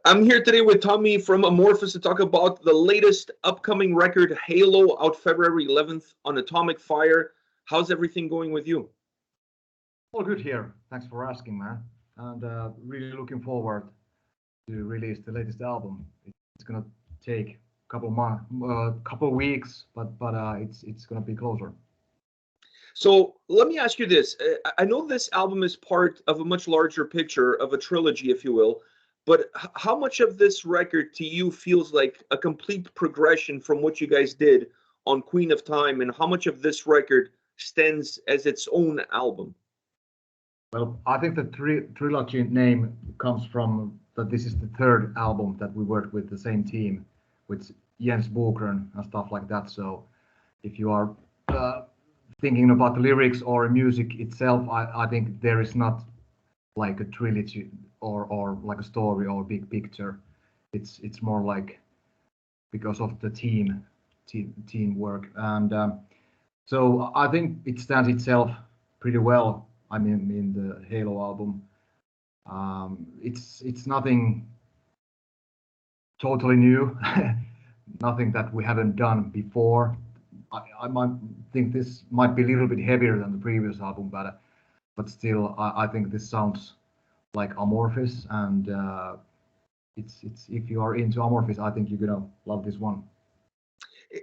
I'm here today with Tomi from Amorphis to talk about the latest upcoming record, Halo, out February 11th on Atomic Fire. How's everything going with you? All good here. Thanks for asking, man. And really looking forward to release the latest album. It's gonna take a couple weeks, but it's gonna be closer. So let me ask you this. I know this album is part of a much larger picture of a trilogy, if you will, but how much of this record to you feels like a complete progression from what you guys did on Queen of Time, and how much of this record stands as its own album? Well, I think the trilogy name comes from that this is the third album that we worked with the same team, with Jens Bogren and stuff like that. So if you are thinking about the lyrics or music itself, I think there is not like a trilogy or like a story or big picture. It's more like because of the teamwork, and so I think it stands itself pretty well. I mean, in the Halo album, it's nothing totally new, nothing that we haven't done before. I might think this might be a little bit heavier than the previous album, but still, I think this sounds like Amorphis, and it's if you are into Amorphis, I think you're gonna love this one.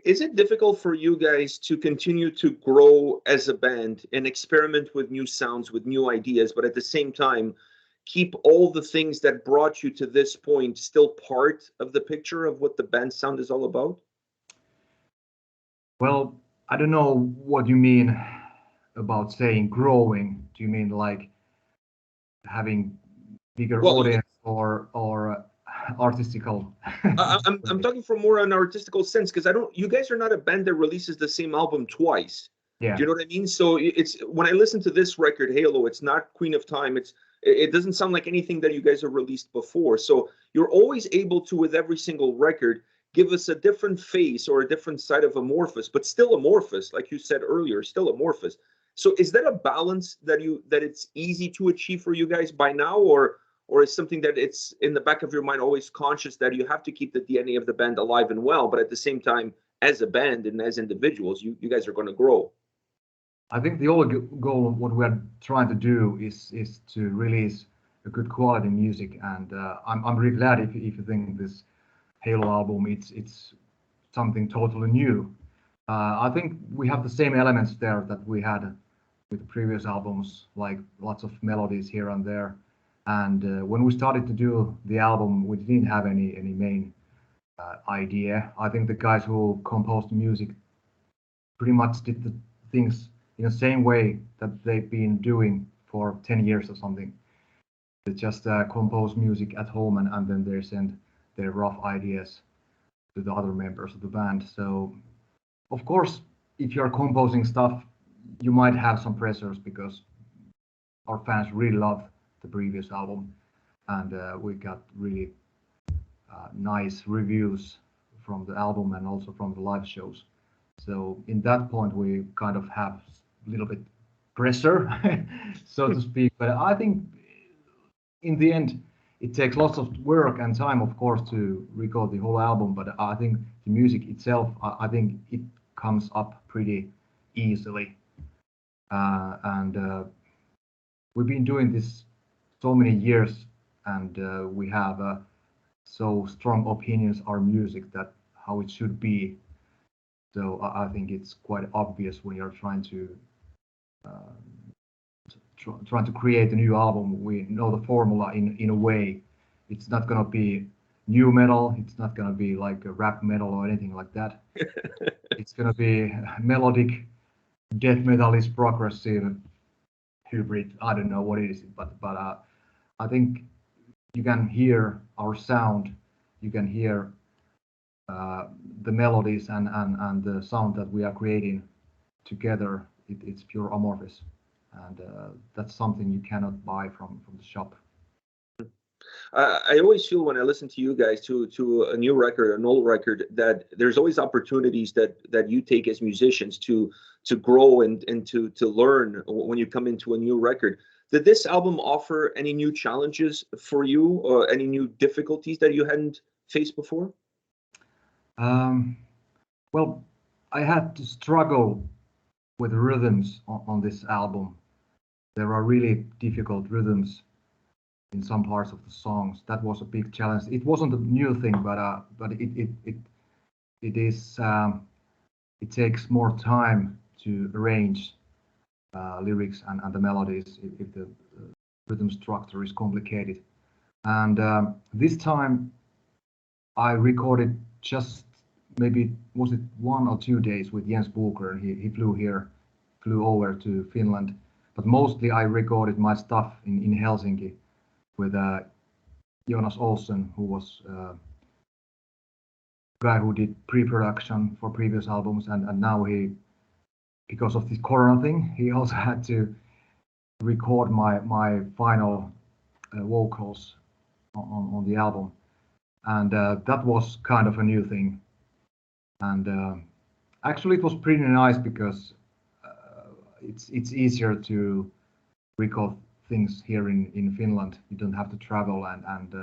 Is it difficult for you guys to continue to grow as a band and experiment with new sounds, with new ideas, but at the same time keep all the things that brought you to this point still part of the picture of what the band sound is all about? Well, I don't know what you mean about saying growing. Do you mean like having bigger Well, audience or artistical? I'm talking from more an artistical sense, because I don't. You guys are not a band that releases the same album twice. Yeah. Do you know what I mean? So it's when I listen to this record, Halo, it's not Queen of Time. It doesn't sound like anything that you guys have released before. So you're always able to, with every single record, give us a different face or a different side of Amorphis, but still Amorphis, like you said earlier, still Amorphis. So is that a balance that it's easy to achieve for you guys by now, or is something that it's in the back of your mind always conscious that you have to keep the DNA of the band alive and well, but at the same time, as a band and as individuals, you guys are going to grow? I think the only goal of what we are trying to do is to release a good quality music, and I'm really glad if you think this Halo album it's something totally new. I think we have the same elements there that we had with the previous albums, like lots of melodies here and there. And when we started to do the album, we didn't have any main idea. I think the guys who composed the music pretty much did the things in the same way that they've been doing for 10 years or something. They just compose music at home, and then they send their rough ideas to the other members of the band. So, of course, if you're composing stuff, you might have some pressures because our fans really love the previous album, and we got really nice reviews from the album and also from the live shows. So in that point, we kind of have a little bit pressure, so to speak. But I think in the end, it takes lots of work and time, of course, to record the whole album. But I think the music itself, I think it comes up pretty easily. And we've been doing this so many years, and we have so strong opinions our music that how it should be. So I think it's quite obvious when you're trying to create a new album. We know the formula in a way. It's not gonna be new metal. It's not gonna be like a rap metal or anything like that. It's gonna be melodic, death metal is progressive, hybrid. I don't know what it is, but I think you can hear our sound. You can hear the melodies and the sound that we are creating together. It's pure Amorphis, and that's something you cannot buy from the shop. I always feel when I listen to you guys, to a new record, an old record, that there's always opportunities that you take as musicians to grow and to learn when you come into a new record. Did this album offer any new challenges for you, or any new difficulties that you hadn't faced before? Well, I had to struggle with rhythms on this album. There are really difficult rhythms in some parts of the songs. That was a big challenge. It wasn't a new thing, but it is it takes more time to arrange lyrics and the melodies if the rhythm structure is complicated. And this time I recorded just maybe, was it 1 or 2 days with Jens Bucher. He flew over to Finland, but mostly I recorded my stuff in Helsinki with Jonas Olsen, who was a guy who did pre-production for previous albums, and now he, because of this Corona thing, he also had to record my final vocals on the album, and that was kind of a new thing. And actually it was pretty nice because it's easier to record things here in Finland. You don't have to travel, and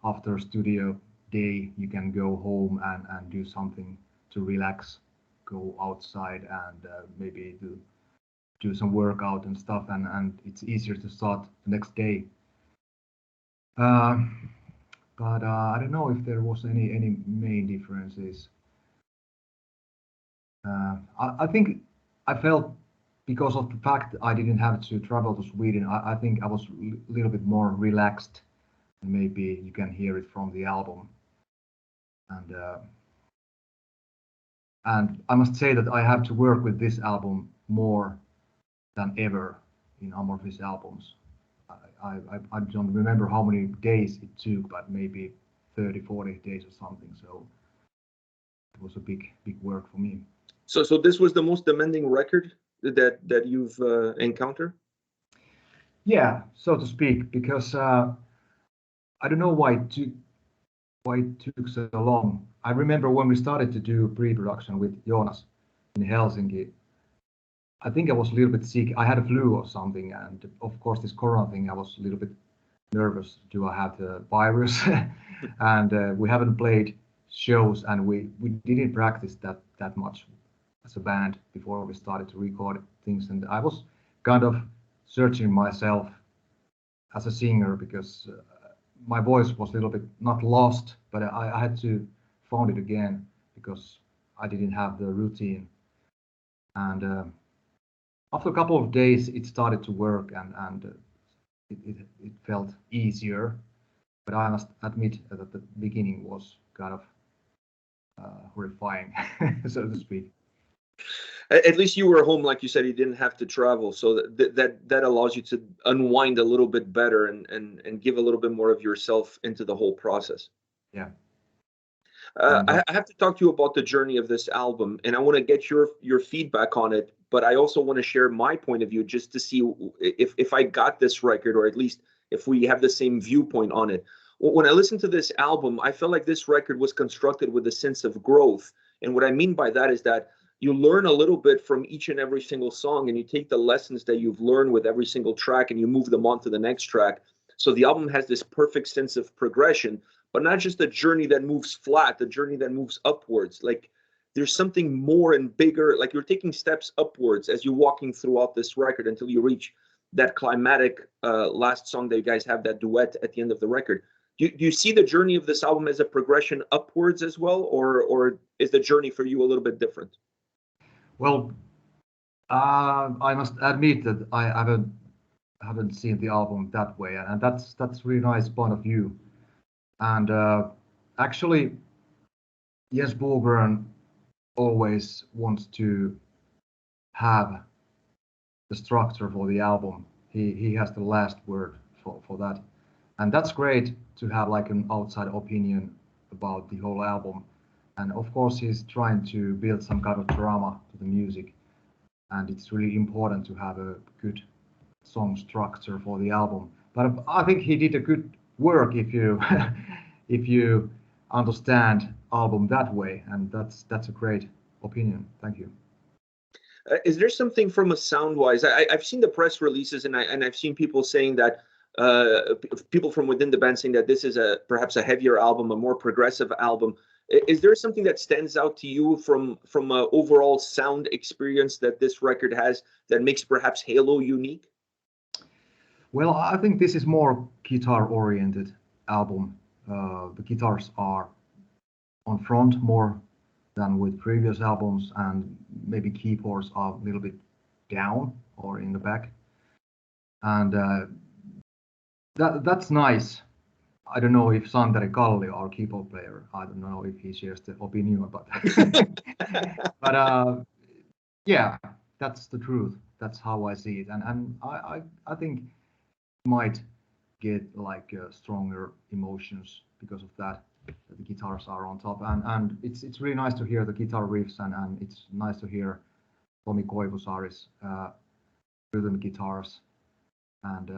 after a studio day you can go home and do something to relax, go outside and maybe do some workout and stuff, and it's easier to start the next day. But I don't know if there was any main differences. I think I felt, because of the fact I didn't have to travel to Sweden, I think I was a little bit more relaxed, and maybe you can hear it from the album. And I must say that I have to work with this album more than ever in Amorphis albums. I don't remember how many days it took, but maybe 30, 40 days or something. So it was a big work for me. So this was the most demanding record that you've encountered? Yeah, so to speak, because I don't know why it took so long. I remember when we started to do pre-production with Jonas in Helsinki, I think I was a little bit sick. I had a flu or something, and of course this Corona thing, I was a little bit nervous. Do I have the virus? And we haven't played shows, and we didn't practice that much as a band before we started to record things, and I was kind of searching myself as a singer, because my voice was a little bit not lost, but I had to find it again because I didn't have the routine. And after a couple of days it started to work, and it felt easier, but I must admit that the beginning was kind of horrifying, so to speak. At least you were home, like you said, you didn't have to travel, so that allows you to unwind a little bit better and give a little bit more of yourself into the whole process. Yeah. I have to talk to you about the journey of this album, and I want to get your feedback on it, but I also want to share my point of view just to see if I got this record, or at least if we have the same viewpoint on it. When I listened to this album, I felt like this record was constructed with a sense of growth. And what I mean by that is that you learn a little bit from each and every single song, and you take the lessons that you've learned with every single track and you move them on to the next track. So the album has this perfect sense of progression, but not just a journey that moves flat, the journey that moves upwards. Like there's something more and bigger, like you're taking steps upwards as you're walking throughout this record until you reach that climatic last song that you guys have, that duet at the end of the record. Do you see the journey of this album as a progression upwards as well, or is the journey for you a little bit different? Well, I must admit that I haven't seen the album that way, and that's really nice point of view. And actually, Jens Bogren always wants to have the structure for the album. He has the last word for that, and that's great to have like an outside opinion about the whole album. And of course, he's trying to build some kind of drama to the music, and it's really important to have a good song structure for the album. But I think he did a good work if you if you understand album that way, and that's a great opinion. Thank you. Is there something from a sound wise? I've seen the press releases, and I've seen people saying that people from within the band saying that this is perhaps a heavier album, a more progressive album. Is there something that stands out to you from a overall sound experience that this record has that makes perhaps Halo unique? Well, I think this is more guitar-oriented album. The guitars are on front more than with previous albums, and maybe keyboards are a little bit down or in the back, and that's nice. I don't know if Santeri Kalli, our keyboard player, I don't know if he shares the opinion about that. But yeah, that's the truth. That's how I see it, and I think might get like stronger emotions because of that. The guitars are on top, and it's really nice to hear the guitar riffs, and it's nice to hear Tomi Koivusaari's rhythm guitars, and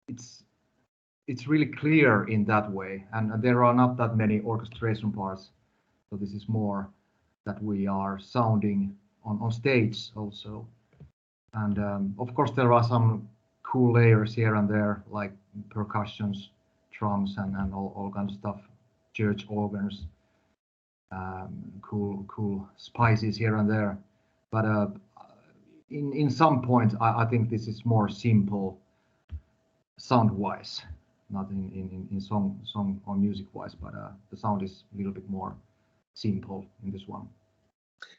it's really clear in that way, and there are not that many orchestration parts, so this is more that we are sounding on stage also, and of course there are some cool layers here and there like percussions, drums, and all kinds of stuff, church organs, cool spices here and there, but in some point I think this is more simple sound wise, not in song or music wise, but the sound is a little bit more simple in this one.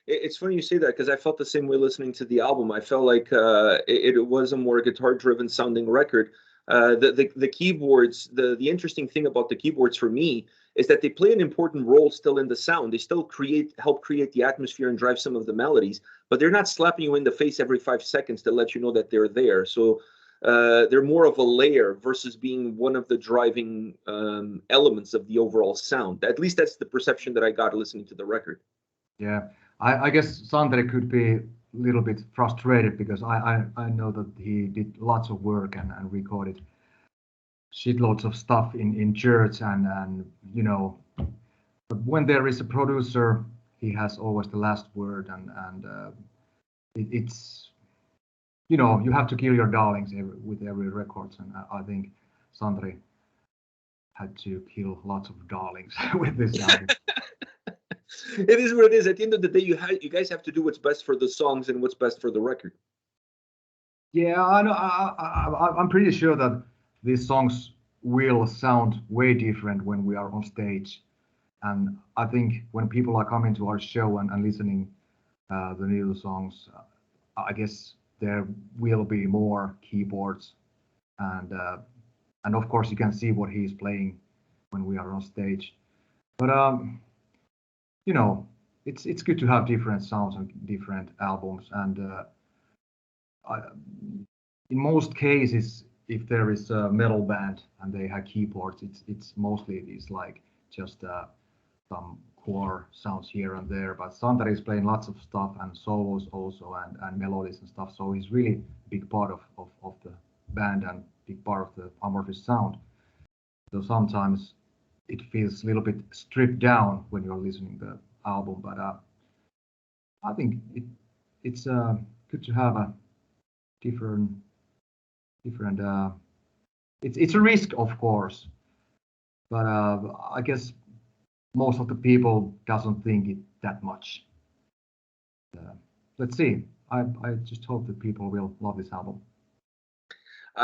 It's funny you say that because I felt the same way listening to the album. I felt like it was a more guitar-driven sounding record. The keyboards, the interesting thing about the keyboards for me is that they play an important role still in the sound. They still help create the atmosphere and drive some of the melodies, but they're not slapping you in the face every 5 seconds to let you know that they're there. So they're more of a layer versus being one of the driving elements of the overall sound. At least that's the perception that I got listening to the record. Yeah, I guess Santeri could be a little bit frustrated because I know that he did lots of work and recorded shitloads of stuff in church, and you know, but when there is a producer, he has always the last word, and it's, you know, you have to kill your darlings with every record, and I think Santeri had to kill lots of darlings with this album. It is what it is. At the end of the day, you guys have to do what's best for the songs and what's best for the record. Yeah, I know. I'm pretty sure that these songs will sound way different when we are on stage, and I think when people are coming to our show and listening the new songs, I guess there will be more keyboards, and of course you can see what he's playing when we are on stage. But you know, it's good to have different sounds on different albums, and in most cases, if there is a metal band and they have keyboards, it's mostly these like just some core sounds here and there. But Santeri is playing lots of stuff and solos also, and melodies and stuff. So he's really a big part of the band and big part of the Amorphis sound. So sometimes it feels a little bit stripped down when you're listening to the album, but I think it's good to have a different. It's a risk, of course, but I guess most of the people doesn't think it that much. Let's see. I just hope that people will love this album.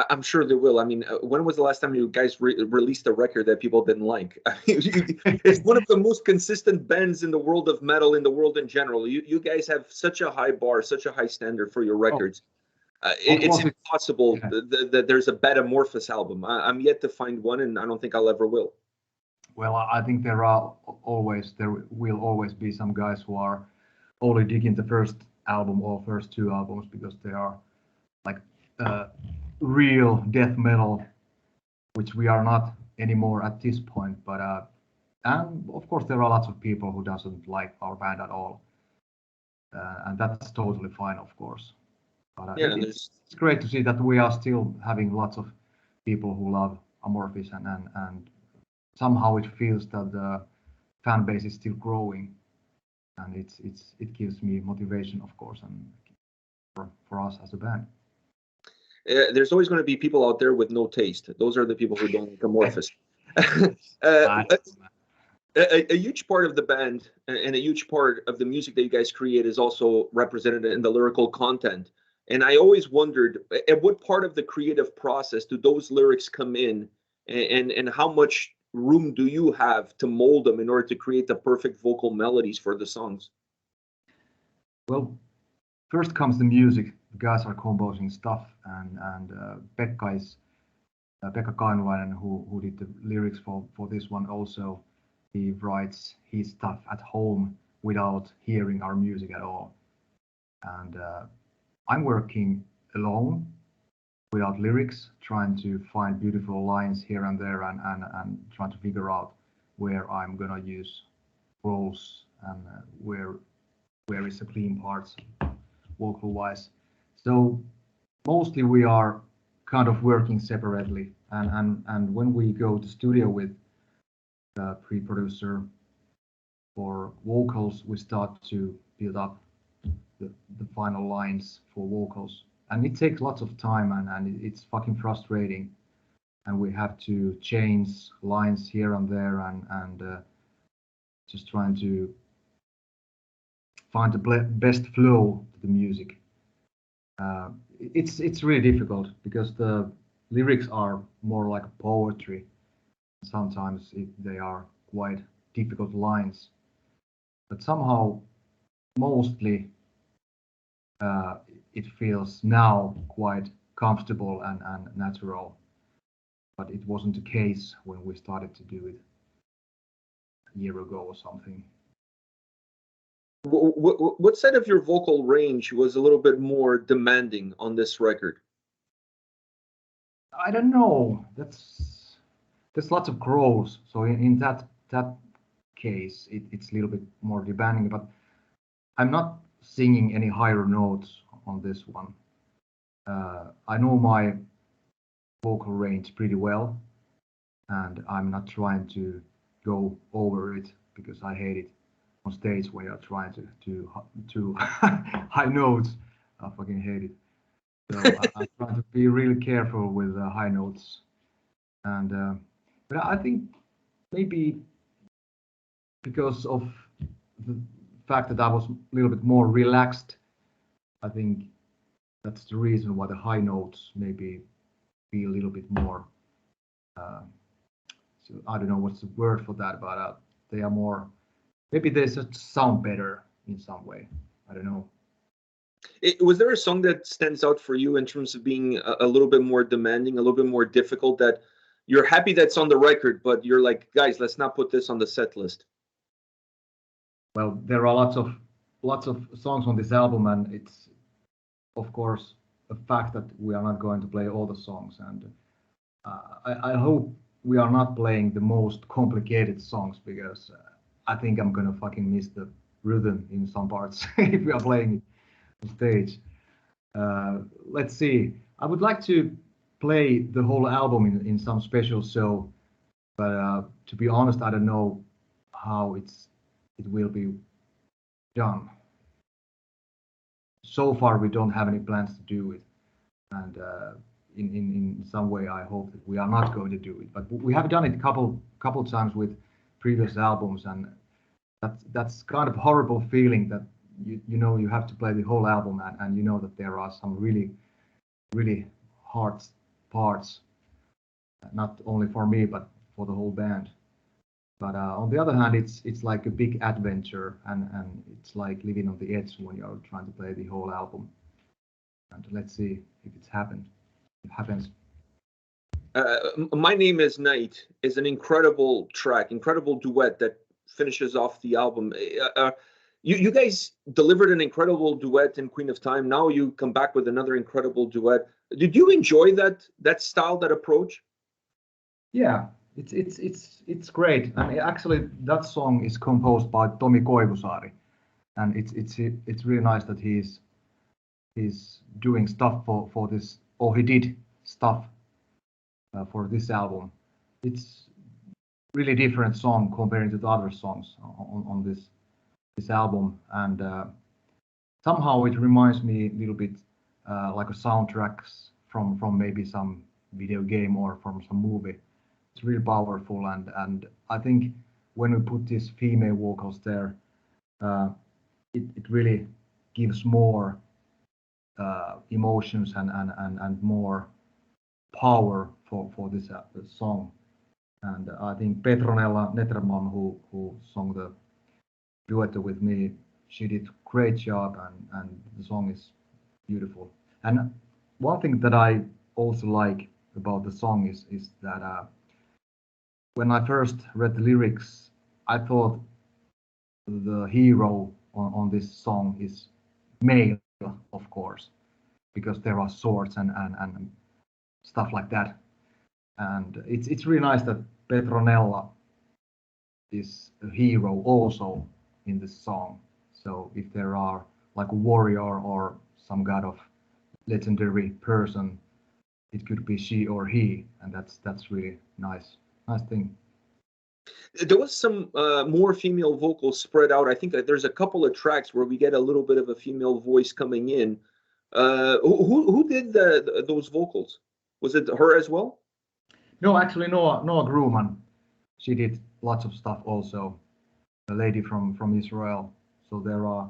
I'm sure they will. I mean, when was the last time you guys released a record that people didn't like? I mean, it's one of the most consistent bands in the world of metal, in the world in general. You guys have such a high bar, such a high standard for your records. It's impossible that there's a bad Amorphis album. I'm yet to find one, and I don't think I'll ever will. Well, I think there will always be some guys who are only digging the first album or first two albums because they are like real death metal, which we are not anymore at this point. But and of course there are lots of people who doesn't like our band at all, and that's totally fine, of course. But yeah, it's great to see that we are still having lots of people who love Amorphis, and somehow it feels that the fan base is still growing. and it gives me motivation, of course, and for us as a band. There's always going to be people out there with no taste. Those are the people who don't like Amorphis. A huge part of the band and a huge part of the music that you guys create is also represented in the lyrical content. And I always wondered, at what part of the creative process do those lyrics come in, and how much room do you have to mold them in order to create the perfect vocal melodies for the songs? Well, first comes the music. The guys are composing stuff, and Pekka Kainulainen, who did the lyrics for this one also. He writes his stuff at home without hearing our music at all. And I'm working alone without lyrics, trying to find beautiful lines here and there, and trying to figure out where I'm gonna use roles and where is the clean parts vocal wise. So mostly we are kind of working separately, and when we go to studio with the pre-producer for vocals, we start to build up the final lines for vocals, and it takes lots of time, and it's fucking frustrating, and we have to change lines here and there, and just trying to find the best flow to the music. It's really difficult because the lyrics are more like poetry. Sometimes they are quite difficult lines, but somehow mostly it feels now quite comfortable and natural, but it wasn't the case when we started to do it a year ago or something. What side of your vocal range was a little bit more demanding on this record? I don't know. There's lots of growls, so in that case, it's a little bit more demanding. But I'm not singing any higher notes on this one. I know my vocal range pretty well, and I'm not trying to go over it because I hate it on stage when you're trying to high notes. I fucking hate it. So I'm trying to be really careful with high notes, and but I think maybe because of the fact that I was a little bit more relaxed, I think that's the reason why the high notes maybe be a little bit more. So I don't know what's the word for that, but they are more. Maybe they just sound better in some way. I don't know. Was there a song that stands out for you in terms of being a little bit more demanding, a little bit more difficult, that you're happy that's on the record, but you're like, guys, let's not put this on the set list? Well, there are lots of songs on this album, and it's of course a fact that we are not going to play all the songs, and I hope we are not playing the most complicated songs, because I think I'm gonna fucking miss the rhythm in some parts if we are playing it on stage. Let's see. I would like to play the whole album in some special show, but to be honest, I don't know how it will be done. So far, we don't have any plans to do it, and in some way, I hope that we are not going to do it. But we have done it a couple times with previous albums, and that's kind of horrible feeling that you know you have to play the whole album, and you know that there are some really hard parts, not only for me but for the whole band. But on the other hand, it's like a big adventure, and it's like living on the edge when you're trying to play the whole album. And let's see if it happens. My Name is Night is an incredible track, incredible duet that finishes off the album. You guys delivered an incredible duet in Queen of Time. Now you come back with another incredible duet. Did you enjoy that style, that approach? Yeah, it's great. And actually, that song is composed by Tomi Koivusaari, and it's really nice that he's doing stuff for this, or he did stuff for this album. It's really different song comparing to the other songs on this this album, and somehow it reminds me a little bit like a soundtracks from maybe some video game or from some movie. It's really powerful, and I think when we put these female vocals there, it really gives more emotions and more power for this song. And I think Petronella Netterman, who sung the duet with me, she did great job, and the song is beautiful. And one thing that I also like about the song is that when I first read the lyrics, I thought the hero on this song is male, of course, because there are swords and stuff like that. And it's really nice that Petronella is a hero also in this song. So if there are like a warrior or some kind of legendary person, it could be she or he, and that's really nice thing. There was some more female vocals spread out. I think that there's a couple of tracks where we get a little bit of a female voice coming in. Who did those vocals? Was it her as well? No, actually Noah Grumman. She did lots of stuff also. A lady from Israel. So there are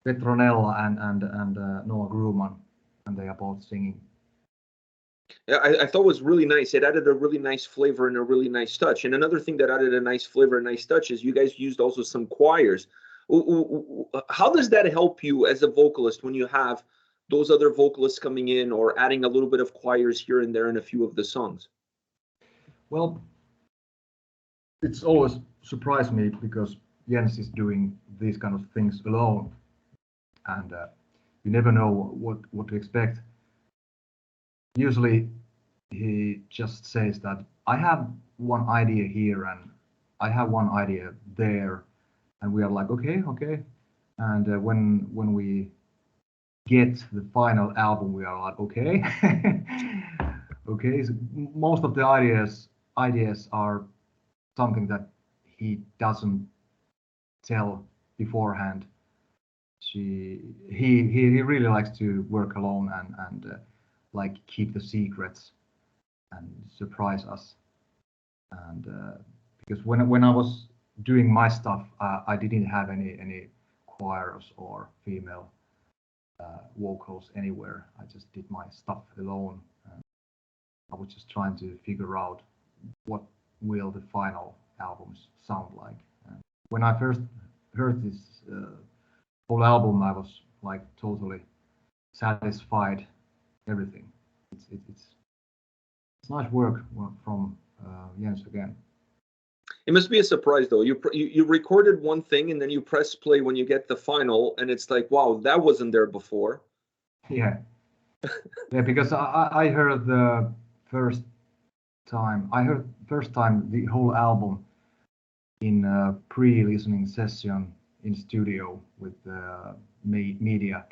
Petronella and Noah Grumman, and they are both singing. Yeah, I thought was really nice. It added a really nice flavor and a really nice touch. And another thing that added a nice flavor and nice touch is you guys used also some choirs. How does that help you as a vocalist when you have those other vocalists coming in or adding a little bit of choirs here and there in a few of the songs? Well, it's always surprised me because Jens is doing these kind of things alone, and you never know what to expect. Usually he just says that I have one idea here and I have one idea there, and we are like okay. And when we get the final album, we are like okay. Okay, so most of the ideas are something that he doesn't tell beforehand. He really likes to work alone and like keep the secrets and surprise us. And because when I was doing my stuff, I didn't have any choirs or female vocals anywhere. I just did my stuff alone. I was just trying to figure out what will the final albums sound like. And when I first heard this whole album, I was like totally satisfied. Everything. It's nice work from Jens again. It must be a surprise though. You recorded one thing and then you press play when you get the final, and it's like, wow, that wasn't there before. Yeah, yeah, because I heard the first time. I heard first time the whole album in a pre-listening session in studio with media,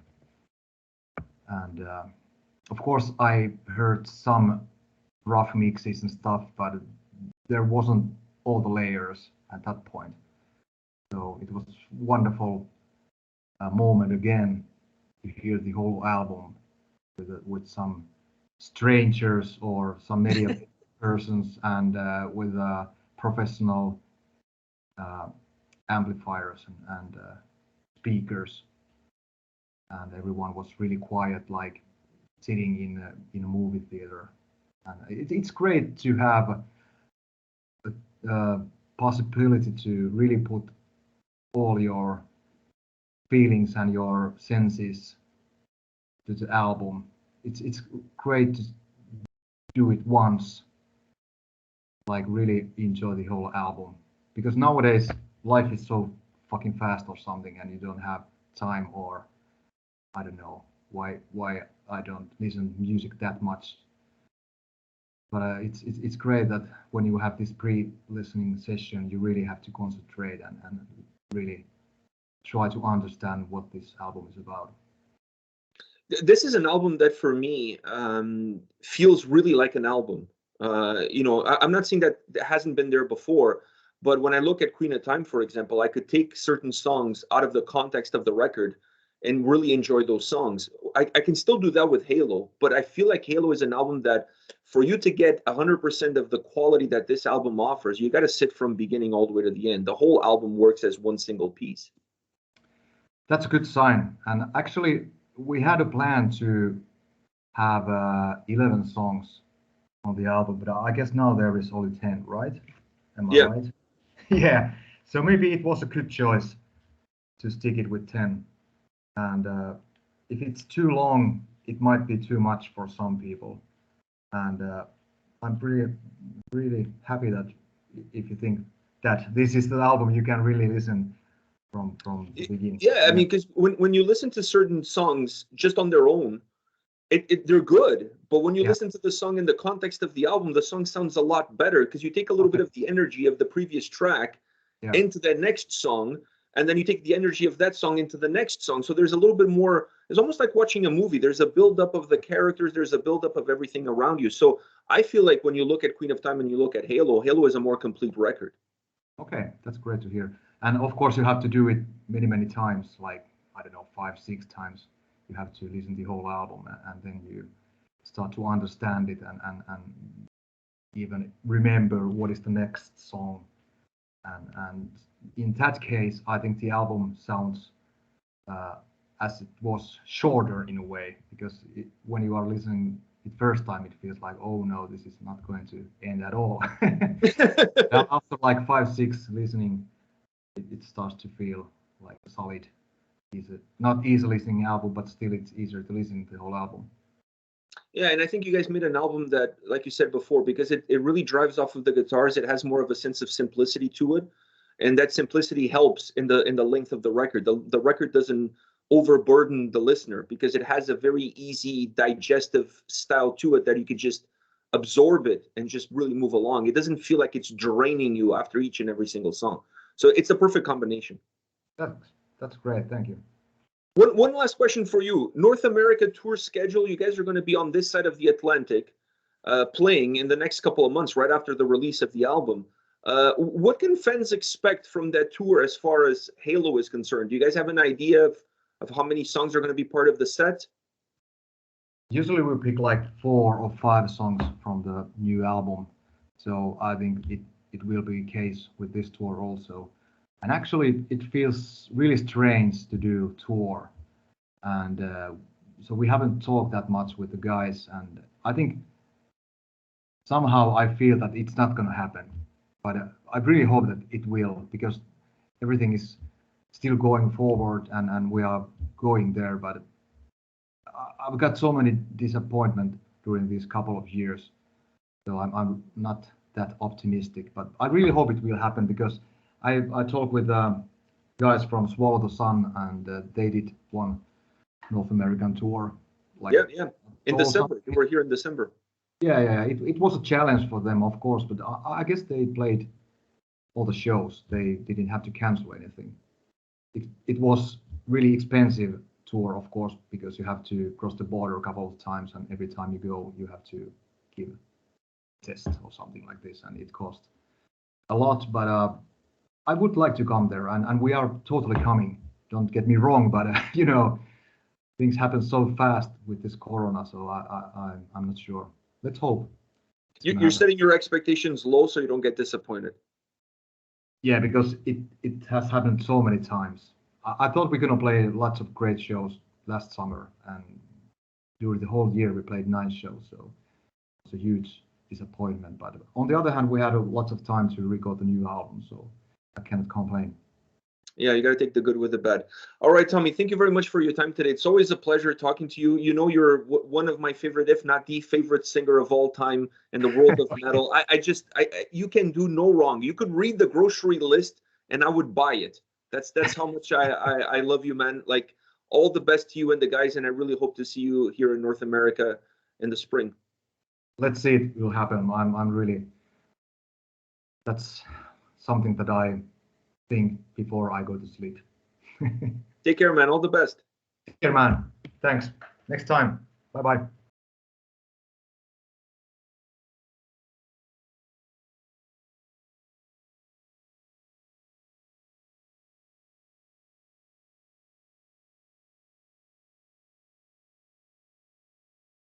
and of course I heard some rough mixes and stuff, but there wasn't all the layers at that point. So it was wonderful moment again to hear the whole album with some strangers or some media persons and with professional amplifiers and speakers, and everyone was really quiet, like sitting in a movie theater. And it's great to have a possibility to really put all your feelings and your senses to the album. It's great to do it once, like really enjoy the whole album, because nowadays life is so fucking fast or something, and you don't have time, or I don't know why I don't listen to music that much. But it's great that when you have this pre-listening session, you really have to concentrate and really try to understand what this album is about. This is an album that for me feels really like an album. I'm not saying that it hasn't been there before, But when I look at Queen of Time, for example, I could take certain songs out of the context of the record and really enjoy those songs. I can still do that with Halo, but I feel like Halo is an album that for you to get 100% of the quality that this album offers, you got to sit from beginning all the way to the end. The whole album works as one single piece. That's a good sign. And actually, we had a plan to have 11 songs on the album, but I guess now there is only 10, right? Am I right? Yeah. So maybe it was a good choice to stick it with 10. And if it's too long, it might be too much for some people. And I'm really happy that if you think that this is the album you can really listen from the beginning. Yeah, I mean, because when you listen to certain songs just on their own, they're good. But when you listen to the song in the context of the album, the song sounds a lot better because you take a little bit of the energy of the previous track into the next song, and then you take the energy of that song into the next song. So there's a little bit more, it's almost like watching a movie. There's a buildup of the characters, there's a buildup of everything around you. So I feel like when you look at Queen of Time and you look at Halo, Halo is a more complete record. Okay, that's great to hear. And of course you have to do it many times, like, I don't know, 5-6 times. You have to listen to the whole album, and then you start to understand it and even remember what is the next song. And in that case, I think the album sounds as it was shorter in a way, because when you are listening the first time, it feels like, oh no, this is not going to end at all. After like 5-6 listening, it starts to feel like a solid, not easy listening album, but still it's easier to listen to the whole album. Yeah, and I think you guys made an album that, like you said before, because it really drives off of the guitars, it has more of a sense of simplicity to it. And that simplicity helps in the length of the record. The record doesn't overburden the listener because it has a very easy digestive style to it that you could just absorb it and just really move along. It doesn't feel like it's draining you after each and every single song. So it's a perfect combination. That's great. Thank you. One last question for you. North America tour schedule. You guys are going to be on this side of the Atlantic, playing in the next couple of months, right after the release of the album. What can fans expect from that tour as far as Halo is concerned? Do you guys have an idea of how many songs are going to be part of the set? Usually we pick like 4 or 5 songs from the new album. So I think it will be the case with this tour also. And actually, it feels really strange to do tour. And so we haven't talked that much with the guys. And I think somehow I feel that it's not going to happen. But I really hope that it will, because everything is still going forward and we are going there. But I've got so many disappointments during these couple of years. So I'm not that optimistic. But I really hope it will happen, because I talked with guys from Swallow the Sun, and they did one North American tour. Like in December. They were here in December. Yeah. It was a challenge for them, of course, but I guess they played all the shows. They didn't have to cancel anything. It was really expensive tour, of course, because you have to cross the border a couple of times, and every time you go, you have to give a test or something like this, and it cost a lot. But I would like to come there, and we are totally coming. Don't get me wrong, but things happen so fast with this Corona, so I'm not sure. Let's hope. You're setting your expectations low so you don't get disappointed. Yeah, because it has happened so many times. I thought we're gonna play lots of great shows last summer, and during the whole year we played 9 shows, so it's a huge disappointment. But on the other hand, we had lots of time to record the new album, so I cannot complain. Yeah, you got to take the good with the bad. All right, Tomi, thank you very much for your time today. It's always a pleasure talking to you. You know, you're one of my favorite, if not the favorite singer of all time in the world of metal. You can do no wrong. You could read the grocery list and I would buy it. That's how much I love you, man. Like, all the best to you and the guys, and I really hope to see you here in North America in the spring. Let's see, it will happen. I'm really, that's something that I think before I go to sleep. Take care, man. All the best. Take care, man. Thanks. Next time. Bye-bye.